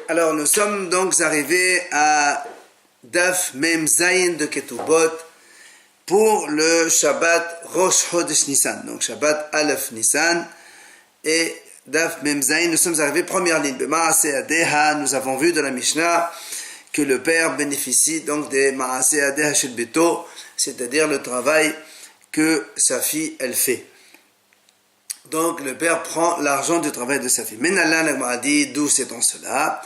Alors, nous sommes donc arrivés à Daf Mem Zayin de Ketubot pour le Shabbat Rosh Chodesh Nissan. Donc, Shabbat Aleph Nissan et Daf Mem Zayin, nous sommes arrivés, première ligne. Ma'aseh Adeha, nous avons vu de la Mishnah que le père bénéficie donc des Ma'aseh Adeha Shel Beto, c'est-à-dire le travail que sa fille, elle fait. Donc, le père prend l'argent du travail de sa fille. Mais Nallah a dit, d'où sait-on cela?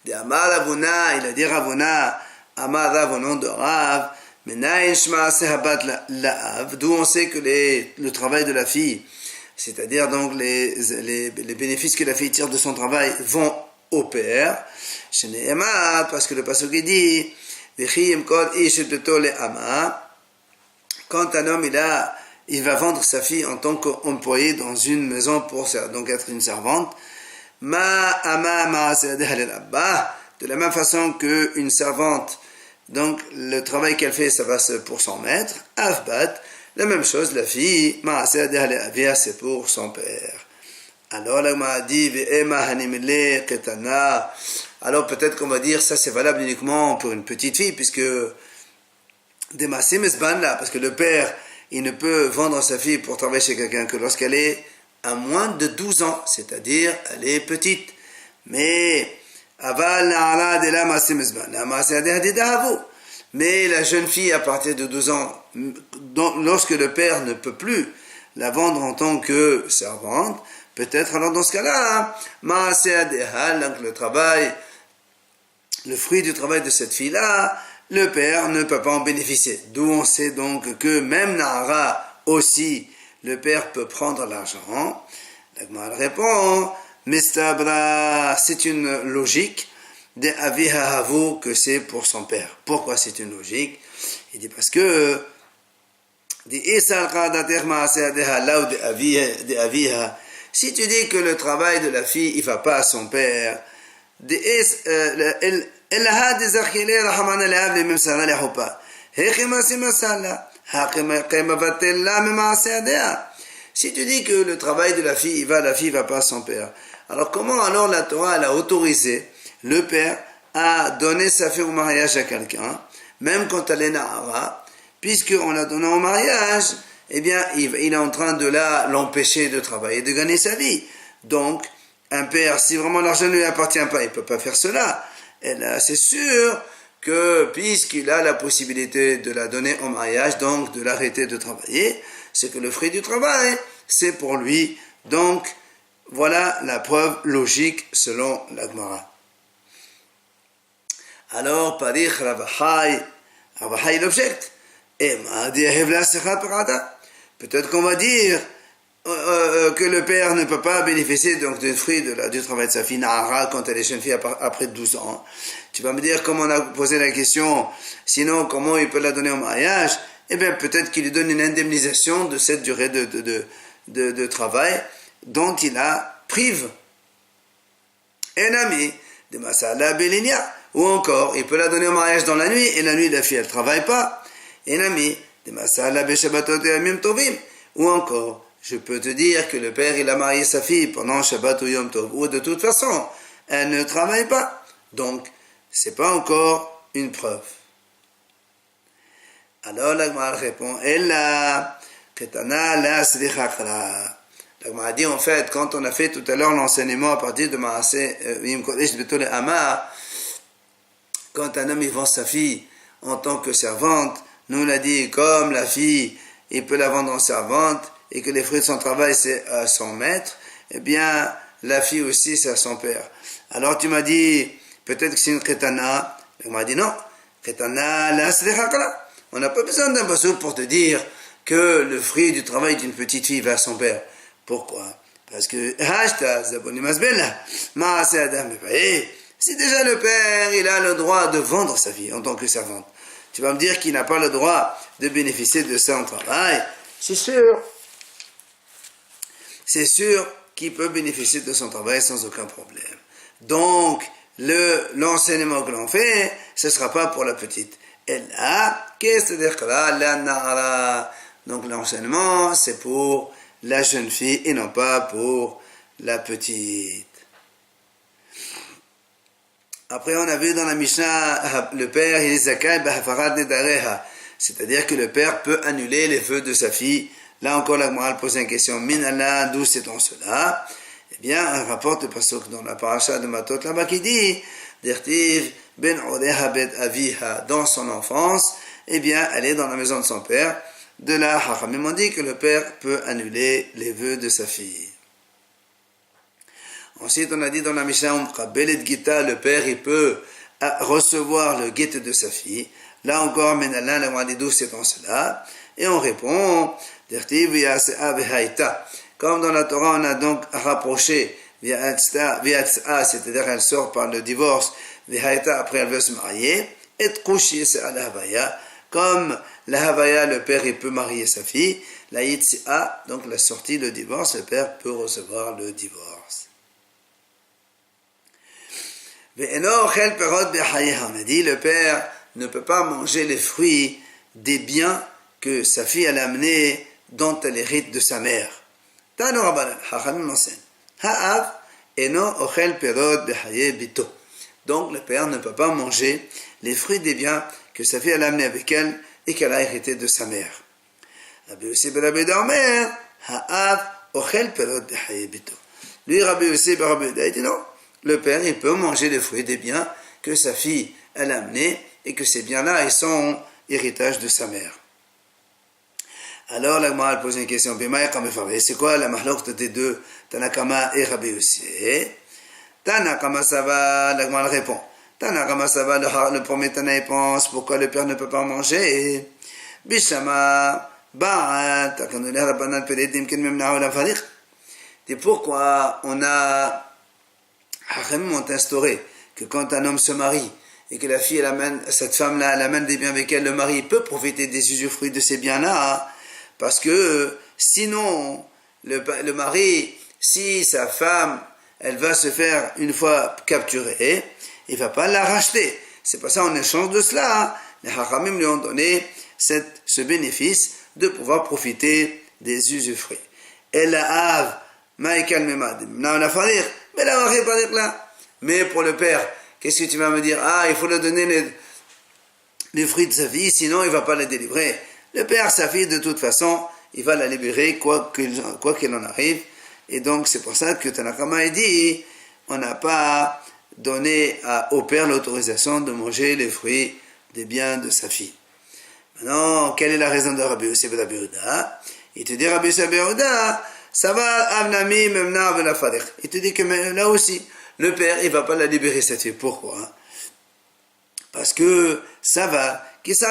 De Amar Ravuna, il a dit Ravuna, Amar Rav au nom de Rav, d'où on sait que le travail de la fille, c'est-à-dire donc les bénéfices que la fille tire de son travail vont au père. Parce que le pasuk dit, quand un homme il va vendre sa fille en tant qu'employé dans une maison pour donc être une servante. De la même façon qu'une servante, donc le travail qu'elle fait, ça va pour son maître. Afbat, la même chose, la fille, c'est pour son père. Alors là, on m'a dit, alors peut-être qu'on va dire, ça c'est valable uniquement pour une petite fille, puisque parce que le père, il ne peut vendre sa fille pour travailler chez quelqu'un que lorsqu'elle est à moins de 12 ans, c'est-à-dire elle est petite. Mais mais la jeune fille à partir de 12 ans, lorsque le père ne peut plus la vendre en tant que servante, peut-être alors dans ce cas-là, donc le fruit du travail de cette fille-là, le père ne peut pas en bénéficier. D'où on sait donc que même Nahara aussi, le père peut prendre l'argent. La Gemara répond, Mestabra, c'est une logique de Aviha Havu, que c'est pour son père. Pourquoi c'est une logique? Il dit parce que si tu dis que le travail de la fille il va pas à son père, si tu dis que le travail de la fille va pas à son père, alors comment alors la Torah elle a autorisé le père à donner sa fille au mariage à quelqu'un, même quand elle est Nahara, puisqu'on l'a donné au mariage, eh bien il est en train de l'empêcher de travailler, de gagner sa vie. Donc, un père, si vraiment l'argent ne lui appartient pas, il ne peut pas faire cela. Et là, c'est sûr que puisqu'il a la possibilité de la donner en mariage, donc de l'arrêter de travailler, c'est que le fruit du travail, c'est pour lui. Donc, voilà la preuve logique selon la Gemara. Alors, Parich Ravahai l'objecte. Peut-être qu'on va dire que le père ne peut pas bénéficier donc des fruits du travail de sa fille Nahara quand elle est jeune fille après 12 ans. Tu vas me dire, comme on a posé la question, sinon comment il peut la donner au mariage? Eh bien peut-être qu'il lui donne une indemnisation de cette durée de travail dont il la prive. Un ami de Masala Belinia, ou encore il peut la donner au mariage dans la nuit, et la nuit la fille elle travaille pas. Un ami de Masala Beshabbatot et Amim Tovim, ou encore je peux te dire que le père il a marié sa fille pendant Shabbat ou Yom Tov, ou de toute façon elle ne travaille pas, donc c'est pas encore une preuve. Alors la Gemara répond, Ella ketana la slichakra. La Gemara dit en fait, quand on a fait tout à l'heure l'enseignement à partir de Maaseh Yim Kodesh Beto le Amar, quand un homme il vend sa fille en tant que servante, nous on a dit comme la fille il peut la vendre en servante et que les fruits de son travail c'est à son maître, eh bien la fille aussi c'est à son père. Alors tu m'as dit peut-être que c'est une ketana. Elle m'a dit non, ketana la slichakra. On n'a pas besoin d'un pasuk pour te dire que le fruit du travail d'une petite fille va à son père. Pourquoi? Parce que si déjà le père il a le droit de vendre sa fille en tant que servante, tu vas me dire qu'il n'a pas le droit de bénéficier de son travail. C'est sûr qu'il peut bénéficier de son travail sans aucun problème. Donc l'enseignement que l'on fait, ce ne sera pas pour la petite. Et là, donc l'enseignement, c'est pour la jeune fille et non pas pour la petite. Après, on a vu dans la Mishnah, le père, il est zakai b'hafarat nedareha. C'est-à-dire que le père peut annuler les vœux de sa fille. Là encore, la Gemara pose une question. Min Allah, d'où sait-on cela? Eh bien, un rapport de pasuk dans la paracha de Matot là-bas qui dit, Dertiv ben oreha bet aviha, dans son enfance, eh bien, elle est dans la maison de son père. De là, Hachamim ont dit que le père peut annuler les vœux de sa fille. Ensuite, on a dit dans la Mishnah, le père, il peut recevoir le guet de sa fille. Là encore, Menalin, la dit d'où c'est en cela. Et on répond, comme dans la Torah, on a donc rapproché, c'est-à-dire elle sort par le divorce, après elle veut se marier, et comme la Havaya, le père, il peut marier sa fille, la Yitzia, donc la sortie, le divorce, le père peut recevoir le divorce. On a dit, le père ne peut pas manger les fruits des biens que sa fille a amenés dont elle hérite de sa mère. Donc le père ne peut pas manger les fruits des biens que sa fille a amenés avec elle et qu'elle a hérité de sa mère. Lui, Rabbi Yossi ben Rabbi Yehuda, il dit non. Le père, il peut manger les fruits des biens que sa fille a amenés et que ces biens-là, ils sont héritage de sa mère. Alors, la Gemara pose une question. C'est quoi la mahlokta des deux, Tanakama et Rabbi Yossi? Tanakama Sava, la Gemara répond. Tanakama Sava, le premier Tana, il pense pourquoi le père ne peut pas manger. Bishama, Ba'at, Takanuleh Rabbanan Peredim, Ken Memna'u la Farik. Et pourquoi on a Hachamim ont instauré que quand un homme se marie et que la fille, cette femme-là, elle amène des biens avec elle, le mari peut profiter des usufruits de ces biens-là, parce que sinon, le mari, si sa femme, elle va se faire une fois capturée, il ne va pas la racheter. C'est pas ça, en échange de cela, les Hachamim lui ont donné ce bénéfice de pouvoir profiter des usufruits. Et la Hav, Maïkal Memad, mais pour le père, qu'est-ce que tu vas me dire? Il faut lui donner les fruits de sa fille, sinon il ne va pas la délivrer. Le père, sa fille, de toute façon, il va la libérer, quoi qu'il en arrive. Et donc, c'est pour ça que Tanakama a dit, on n'a pas donné au père l'autorisation de manger les fruits des biens de sa fille. Maintenant, quelle est la raison de Rabbi Yossi ben Rabbi Yehuda? Il te dit, Rabbi Yossi ben Yehuda, ça va, Avnami, Memna, Benafarik. Il te dit que là aussi, le père, il ne va pas la libérer, cette fille. Pourquoi? Parce que ça va. Puisque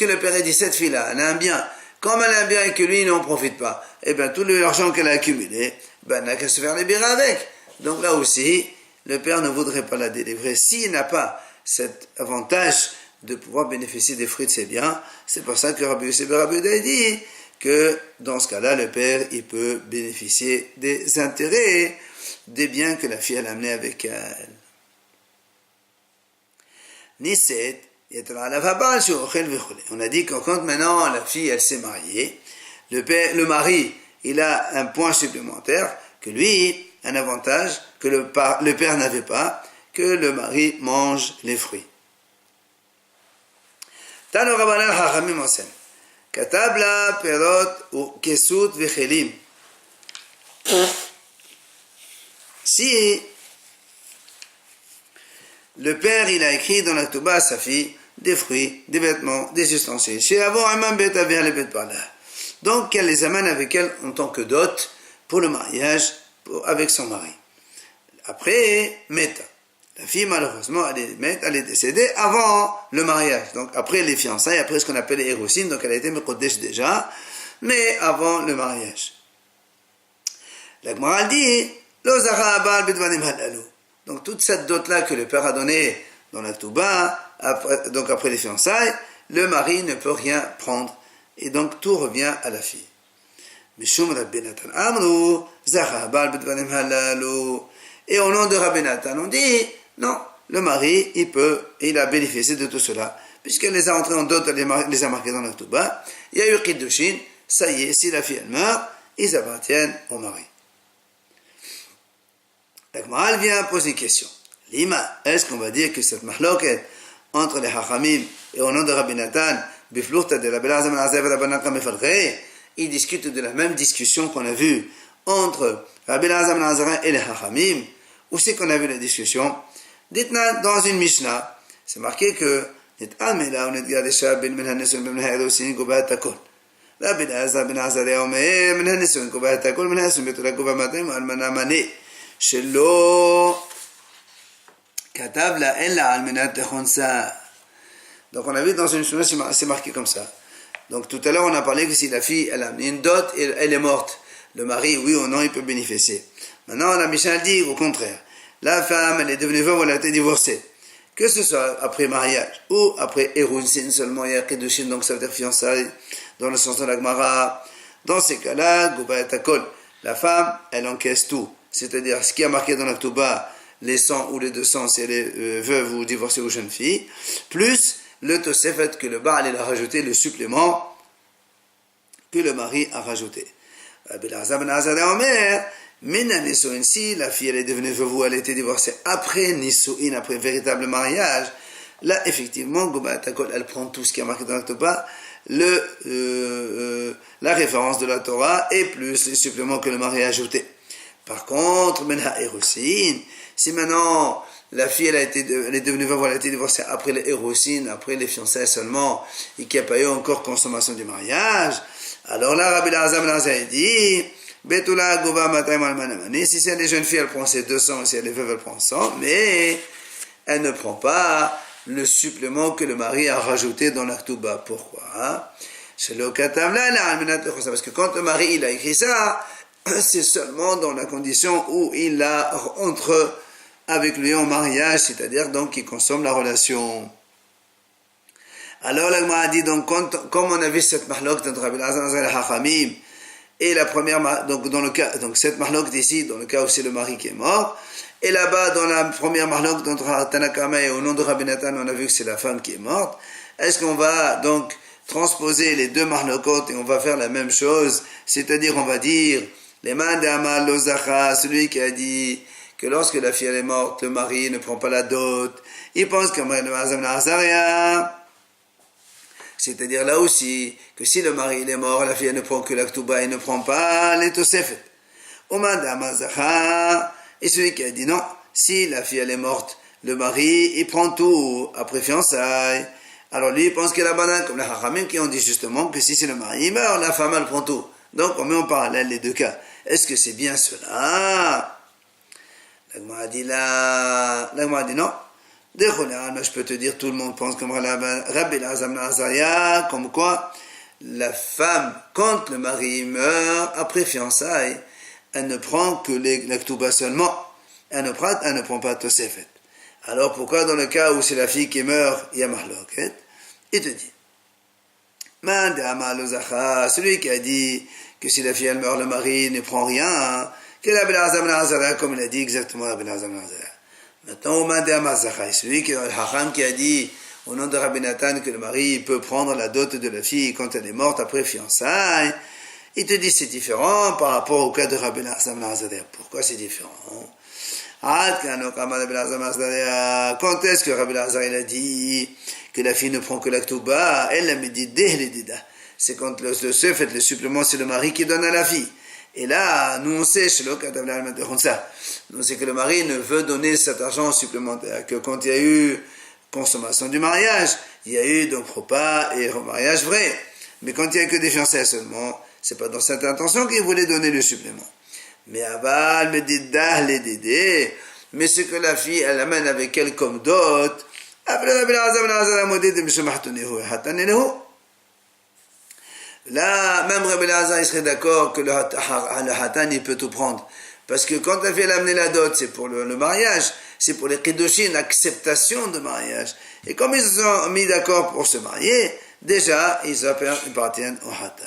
le père a dit, cette fille-là, elle a un bien. Comme elle a un bien et que lui, il n'en profite pas, eh bien, tout l'argent qu'elle a accumulé, elle n'a qu'à se faire libérer avec. Donc là aussi, le père ne voudrait pas la délivrer. S'il n'a pas cet avantage de pouvoir bénéficier des fruits de ses biens, c'est pour ça que Rabbi Yossi ben Rabbi Yehuda dit que dans ce cas-là, le père, il peut bénéficier des intérêts des biens que la fille a amenés avec elle. Niset, on a dit que quand maintenant la fille, elle s'est mariée, le mari, il a un point supplémentaire, que lui, un avantage que le père n'avait pas, que le mari mange les fruits. Tano Rabbanan Chachamim enseigne. Katabla perot ou kesut vechelim. Si le père, il a écrit dans la Touba à sa fille des fruits, des vêtements, des ustensiles. Chez avant un bet avec les bêtes par là. Donc, elle les amène avec elle en tant que dot pour le mariage avec son mari. Après, Meta. La fille, malheureusement, elle est décédée avant le mariage. Donc, après les fiançailles, après ce qu'on appelle les hérosines, donc elle a été mekodesh déjà, mais avant le mariage. La Gemara dit, Lo zara abal bidvanim halalu. Donc, toute cette dot-là que le père a donnée dans la Touba, donc après les fiançailles, le mari ne peut rien prendre. Et donc, tout revient à la fille. Mishum Rabbi Natan Amru, zara abal bidvanim halalu. Et au nom de Rabbi Natan, on dit, non, le mari, il a bénéficié de tout cela. Puisqu'elle les a entrés en dot, elle les a marqués dans la Touba. Il y a eu Kiddushin, ça y est, si la fille elle meurt, ils appartiennent au mari. La Gemara vient poser une question. Lima, est-ce qu'on va dire que cette mahloket entre les Hachamim et au nom de Rabbi Nathan, Biflurta de Rabbi Elazar ben Azar et Rabbi Nathan Mefarche, ils discutent de la même discussion qu'on a vue entre Rabbi Elazar ben Azar et les Hachamim? Où c'est qu'on a vu la discussion? Dites-nous dans une Mishnah, c'est marqué que Nit'amela ou Nit'gadesha bin Menhanesun bin Menhaedosin Gobat Takol. Rabbi Elazar ben Azar et Omer Menhanesun Gobat Takol Menhanesun Betula Gobat Matem Almana Mane Shelo Katav la Ella Almenat Techonsa. Donc on a vu dans une Mishnah, c'est marqué comme ça. Donc tout à l'heure on a parlé que si la fille elle a une dot et elle est morte, le mari oui ou non il peut bénéficier. Maintenant la Mishnah dit au contraire, la femme elle est devenue veuve ou elle a été divorcée, que ce soit après mariage ou après Erusin seulement, il y a Kedushin, donc ça veut dire fiançailles dans le sens de la Gemara. Dans ces cas-là, Goba et Takol, la femme elle encaisse tout, c'est-à-dire ce qui a marqué dans la Ktouba, les 100 ou les 200 si elle est veuve ou divorcée ou jeune fille, plus le Tosefet que le Baal a rajouté, le supplément que le mari a rajouté. Rabbi Elazar ben Azar et Omer, Mena Nisuin, si la fille elle est devenue veuve ou elle a été divorcée après Nisuin, après véritable mariage, là effectivement, Goba Takol, elle prend tout ce qui est marqué dans la Torah, la référence de la Torah et plus les suppléments que le mari a ajouté. Par contre, Menha Erusin, si maintenant la fille elle est devenue veuve, elle a été divorcée après les Erusin, après les fiançailles seulement, et qu'il n'y a pas eu encore consommation du mariage, alors là, Rabbi Elazar ben Azar dit, Betula Gova Matayim Almanamani, si c'est les jeunes filles, elle prend ses 200, si elle est veuve, elle prend 100, mais elle ne prend pas le supplément que le mari a rajouté dans la Ktouba. Pourquoi? Parce que quand le mari il a écrit ça, c'est seulement dans la condition où il entre avec lui en mariage, c'est-à-dire donc qu'il consomme la relation. Alors la Gemara a dit, donc comme on a vu cette mahlok entre Rabbi Elazar et Hachamim, et la première, donc dans le cas, donc cette mahlok ici, dans le cas où c'est le mari qui est mort, et là-bas dans la première mahlok d'entre Tanakama et au nom de Rabbi Nathan, on a vu que c'est la femme qui est morte. Est-ce qu'on va donc transposer les deux mahlokot et on va faire la même chose, c'est-à-dire on va dire les mains d'Amal Lozacha, celui qui a dit que lorsque la fille elle est morte, le mari ne prend pas la dot, il pense comme Rabbi Elazar ben Azar, c'est-à-dire là aussi, que si le mari il est mort, la fille elle ne prend que la Ktouba et ne prend pas les Tosefet. Et celui qui a dit non, si la fille elle est morte, le mari il prend tout après fiançailles. Alors lui il pense qu'il a banane, comme les Hachamim qui ont dit justement que si c'est le mari il meurt, la femme elle prend tout. Donc on met en parallèle les deux cas. Est-ce que c'est bien cela? La Gemara dit non. Je peux te dire, tout le monde pense comme Rabbi Elazar ben Azar, comme quoi la femme, quand le mari meurt, après fiançailles, elle ne prend que la Ktouba seulement, elle ne prend pas Tosefet. Alors pourquoi dans le cas où c'est la fille qui meurt, il y a mahloket? Il te dit, celui qui a dit que si la fille elle meurt, le mari ne prend rien, que Rabbi Elazar ben Azar, comme il a dit exactement Rabbi Elazar ben Azar. Maintenant, au Mandé Amazachai, celui qui a dit au nom de Rabbi Nathan que le mari peut prendre la dot de la fille quand elle est morte après fiançailles, il te dit c'est différent par rapport au cas de Rabbi Elazar ben Azar. Pourquoi c'est différent? Quand est-ce que Rabbi Elazar il a dit que la fille ne prend que la Ktouba? Elle l'a médité, c'est quand le fait le supplément, c'est le mari qui donne à la fille. Et là, nous on sait, nous c'est que le mari ne veut donner cet argent supplémentaire que quand il y a eu consommation du mariage, il y a eu donc repas et remariage vrai. Mais quand il n'y a que des fiançailles seulement, c'est pas dans cette intention qu'il voulait donner le supplément. Mais aval me dit les dédés, mais ce que la fille elle amène avec elle comme dot, là, même Rabbi Elazar, il serait d'accord que le hatan, il peut tout prendre. Parce que quand la fille elle a amené la dot, c'est pour le mariage, c'est pour les Kedushin, l'acceptation de mariage. Et comme ils se sont mis d'accord pour se marier, déjà, ils appartiennent au hatan.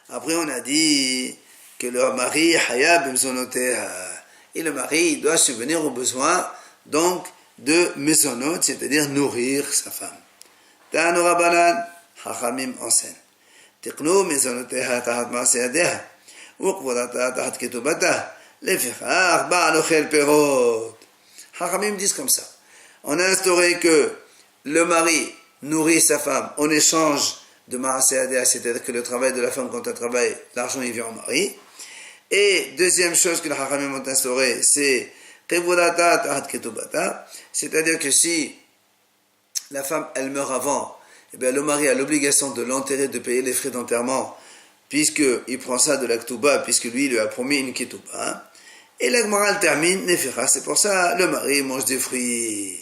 Après, on a dit que le mari, et le mari, il doit subvenir aux besoins, donc, de mezonot, c'est-à-dire nourrir sa femme. Tanu Rabbanan, Chachamim enseigne. Tiqnu mezonoteha tahat ma'aseh yadeha. וכבודתה תחת כתובתה, לפיכך בעל אוכל פירות. Haramim disent comme ça. On a instauré que le mari nourrit sa femme en échange de Maaseh Adéa, c'est-à-dire que le travail de la femme, quand elle travaille, l'argent il vient au mari. Et deuxième chose que les Haramim ont instauré, c'est Kevudata Tahat Ketubata, c'est-à-dire que si la femme elle meurt avant, eh bien, le mari a l'obligation de l'enterrer, de payer les frais d'enterrement, puisqu'il prend ça de la Ketouba, puisque lui lui a promis une Ketouba. Et la Gemara termine, Nefira, c'est pour ça le mari mange des fruits.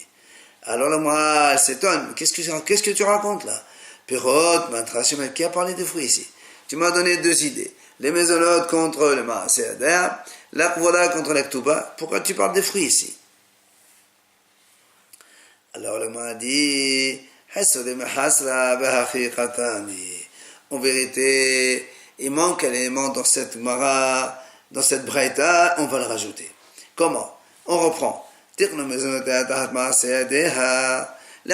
Alors la Gemara elle s'étonne, qu'est-ce que tu racontes là? Pirot, Mantrashim, qui a parlé des fruits ici? Tu m'as donné deux idées. Les mésonotes contre le Maaseh Adéa, la Kvoda contre la Ketouba. Pourquoi tu parles des fruits ici? Alors le m'a dit, en vérité, il manque un élément dans cette Gemara, dans cette Braïta, on va le rajouter. Comment? On reprend. Les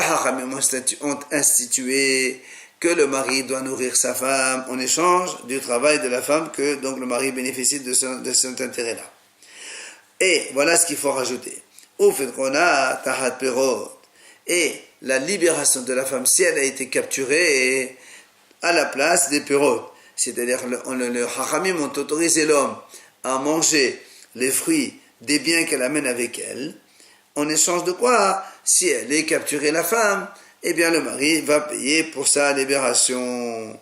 Hachamim ont institué que le mari doit nourrir sa femme en échange du travail de la femme, que donc le mari bénéficie de cet intérêt-là. Et voilà ce qu'il faut rajouter. Et la libération de la femme, si elle a été capturée à la place des pérotes, c'est-à-dire le Hachamim ont autorisé l'homme à manger les fruits des biens qu'elle amène avec elle, en échange de quoi, si elle est capturée la femme, eh bien le mari va payer pour sa libération.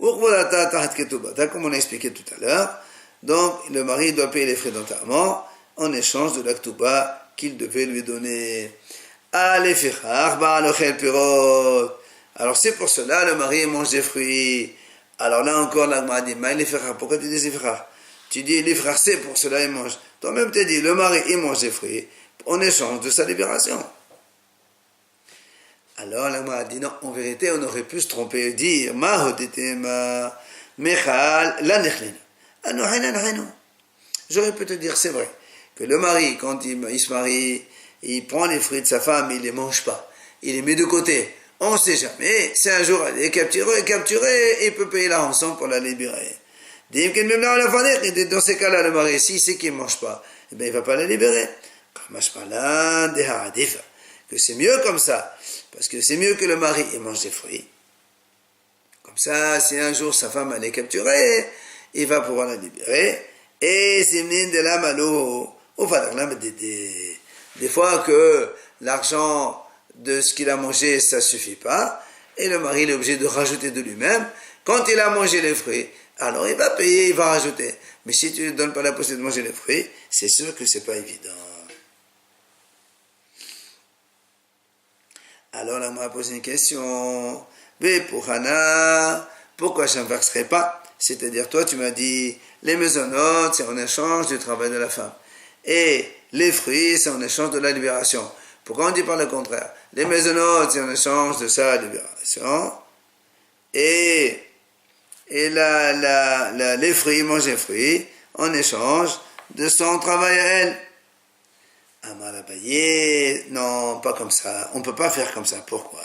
Comme on a expliqué tout à l'heure, donc le mari doit payer les frais d'enterrement en échange de la Ketouba qu'il devait lui donner. Alors c'est pour cela le mari mange des fruits. Alors là encore, la Gemara dit, pourquoi tu dis les frères? Tu dis les frères, c'est pour cela il mange. Toi-même tu dis, le mari il mange des fruits en échange de sa libération. Alors la Gemara dit, non, en vérité on aurait pu se tromper et dire, j'aurais pu te dire, c'est vrai, que le mari, quand il se marie, il prend les fruits de sa femme, il ne les mange pas, il les met de côté. On ne sait jamais, si un jour elle est capturée, il peut payer la rançon pour la libérer. Dans ces cas-là, le mari, s'il sait qu'il ne mange pas, eh bien, il ne va pas la libérer. Que c'est mieux comme ça, parce que c'est mieux que le mari il mange des fruits. Comme ça, si un jour sa femme elle est capturée, il va pouvoir la libérer. Et Zimnin de la malo, des fois que l'argent de ce qu'il a mangé, ça suffit pas, et le mari il est obligé de rajouter de lui-même. Quand il a mangé les fruits, alors il va payer, il va rajouter. Mais si tu ne lui donnes pas la possibilité de manger les fruits, c'est sûr que c'est pas évident. Alors là, on m'a posé une question. Mais pour Hana, pourquoi je n'inverserai pas? C'est-à-dire, toi, tu m'as dit, les mésonotes, c'est en échange du travail de la femme. Et les fruits, c'est en échange de la libération. Pourquoi on dit pas le contraire? Les mésonotes, c'est en échange de sa libération. Et les fruits, manger les fruits, en échange de son travail à elle. Amar Abaye, non, pas comme ça. On ne peut pas faire comme ça. Pourquoi?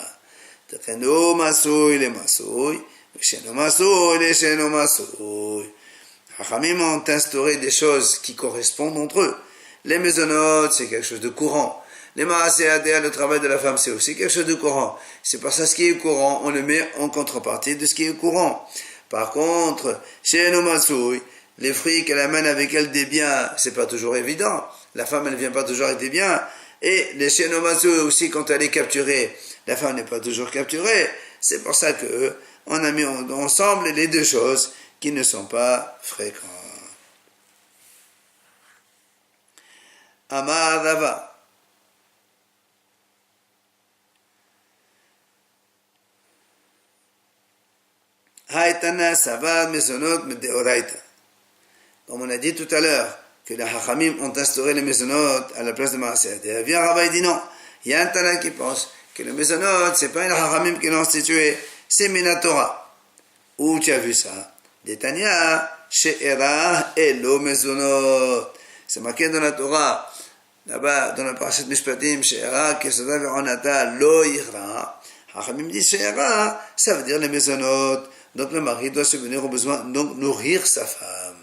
Hachamim ont instauré des choses qui correspondent entre eux. Les mésonotes, c'est quelque chose de courant. Les Maaseh Adéa, le travail de la femme, c'est aussi quelque chose de courant. C'est pas ça ce qui est courant, on le met en contrepartie de ce qui est courant. Par contre, chez Enomasui, les fruits qu'elle amène avec elle des biens, c'est pas toujours évident. La femme, elle ne vient pas toujours avec des biens. Et les Shenomasu aussi, quand elle est capturée, la femme n'est pas toujours capturée. C'est pour ça que on a mis ensemble les deux choses qui ne sont pas fréquentes. Amar Rava. Haïtana Savad Mesonot Medeoraita. Comme on a dit tout à l'heure, que les Hachamim ont instauré les mésonotes à la place de Maaseh Adéa. Viens Rabbi dit non. Il y a un Tana qui pense que les mésonotes, c'est pas les Hachamim qui l'ont institué, c'est Minatora. Où tu as vu ça? Détania, She'era Elo Mezonot. C'est marqué dans la Torah, là-bas, dans la parashat Mishpatim, She'era, Kesada Veronata, Lo Ira. Hachamim dit She'era, ça veut dire les mésonotes Donc le mari doit subvenir aux besoins, donc nourrir sa femme.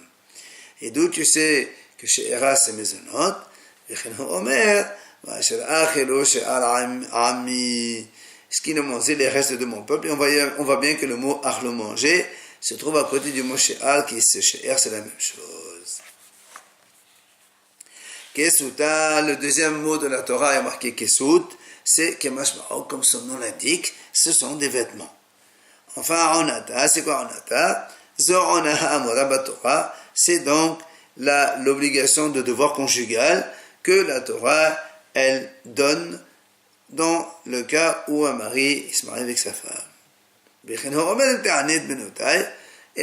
Et d'où tu sais que chez Era c'est mezonot, Omer, ce qui ne mangeait les restes de mon peuple, et on voit bien que le mot arlo manger se trouve à côté du mot she'al, qui chez Er, c'est la même chose. Kesuta, le deuxième mot de la Torah est marqué Kesut, c'est Kemashmao, comme son nom l'indique, ce sont des vêtements. Enfin, Onata, c'est quoi Onata? Zo'onaha amora Torah, c'est donc l'obligation de devoir conjugal que la Torah, elle donne dans le cas où un mari se marie avec sa femme. Et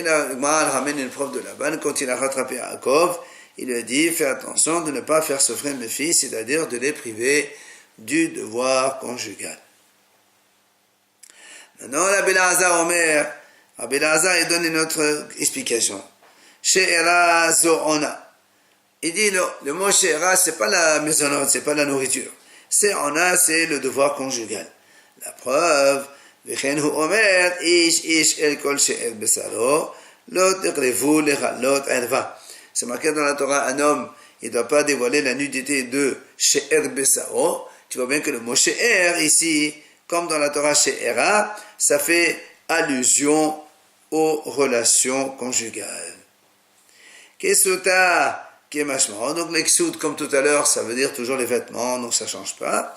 là, le Gemara ramène une preuve de Laban, quand il a rattrapé Yaakov, il lui a dit, fais attention de ne pas faire souffrir mes fils, c'est-à-dire de les priver du devoir conjugal. Maintenant, Rabbi Elazar Omer, Rabbi Elazar, il donne une autre explication. She'era zo'ona. Il dit, le mot she'era, c'est pas la maisonnante, c'est pas la nourriture. Se'ona, c'est le devoir conjugal. La preuve, V'chen hu omer, ish el kol she'el besaro, lo teqrevu lechalot erva. C'est marqué dans la Torah, un homme, il ne doit pas dévoiler la nudité de she'er besaro. Tu vois bien que le mot she'er, ici, comme dans la Torah she'era, ça fait allusion aux relations conjugales. Kesuta, kemashmao. Donc l'exout, comme tout à l'heure, ça veut dire toujours les vêtements, donc ça ne change pas.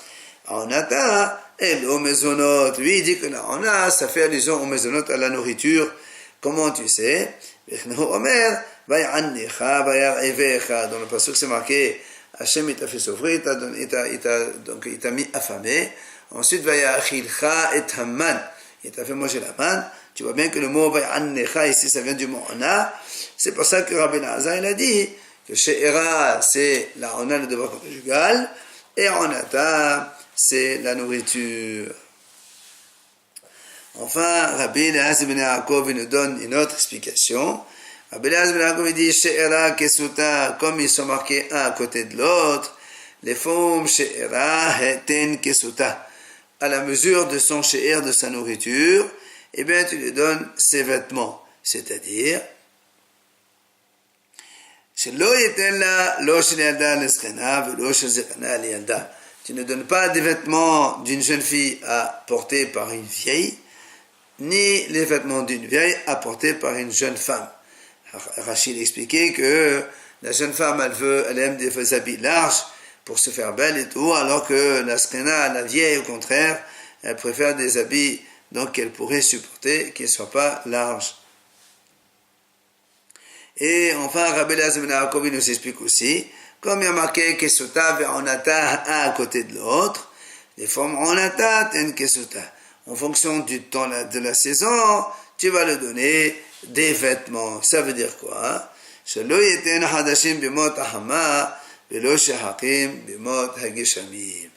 Onata, et au mezonot. Lui, il dit que là, on a, ça fait allusion au mezonot, à la nourriture. Comment tu sais? Omer, dans le passage c'est marqué, Hachem il t'a fait souffrir, il t'a mis affamé. Ensuite, vayachilcha et haman, il t'a fait manger la manne. Tu vois bien que le mot vaya'annecha ici, ça vient du mot ona. C'est pour ça que Rabbi Elazar il a dit que she'era c'est la ona, le devoir conjugal, et onata c'est la nourriture. Enfin, Rabbi Elazar ben Yaakov nous donne une autre explication. Rabbi Elazar ben Yaakov dit she'era kesuta, comme ils sont marqués un à côté de l'autre, les formes she'era heten kesuta. À la mesure de son she'er, de sa nourriture, eh bien tu lui donnes ses vêtements, c'est-à-dire tu ne donnes pas des vêtements d'une jeune fille à porter par une vieille, ni les vêtements d'une vieille à porter par une jeune femme. Rachid expliquait que la jeune femme, elle aime des habits larges pour se faire belle et tout, alors que la srena, la vieille, au contraire, elle préfère des habits donc qu'elle pourrait supporter, qui ne soient pas larges. Et enfin, Rabbi Elazar ben Yaakov nous explique aussi, comme il y a marqué Kesuta ve Onata un à côté de l'autre, les formes Onata ten Kesuta. En fonction du temps de la saison, tu vas lui donner des vêtements. Ça veut dire quoi? Shelo yeten hadashim bimot ahama velo shehakim bimot hagishamim.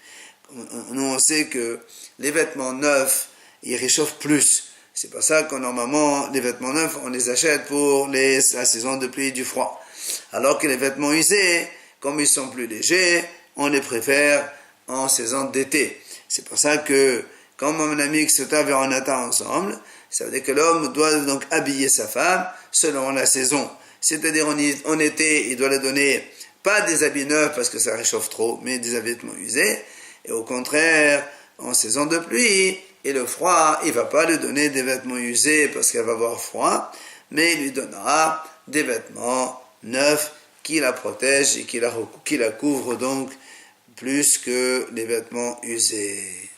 Nous on sait que les vêtements neufs, ils réchauffent plus. C'est pour ça que normalement, les vêtements neufs, on les achète pour la saison de pluie et du froid. Alors que les vêtements usés, comme ils sont plus légers, on les préfère en saison d'été. C'est pour ça que, quand mon ami Kesuta et Onata ensemble, ça veut dire que l'homme doit donc habiller sa femme selon la saison. C'est-à-dire en été, il doit lui donner pas des habits neufs parce que ça réchauffe trop, mais des vêtements usés. Et au contraire, en saison de pluie et le froid, il ne va pas lui donner des vêtements usés parce qu'elle va avoir froid, mais il lui donnera des vêtements neufs qui la protègent et qui la couvrent donc plus que les vêtements usés.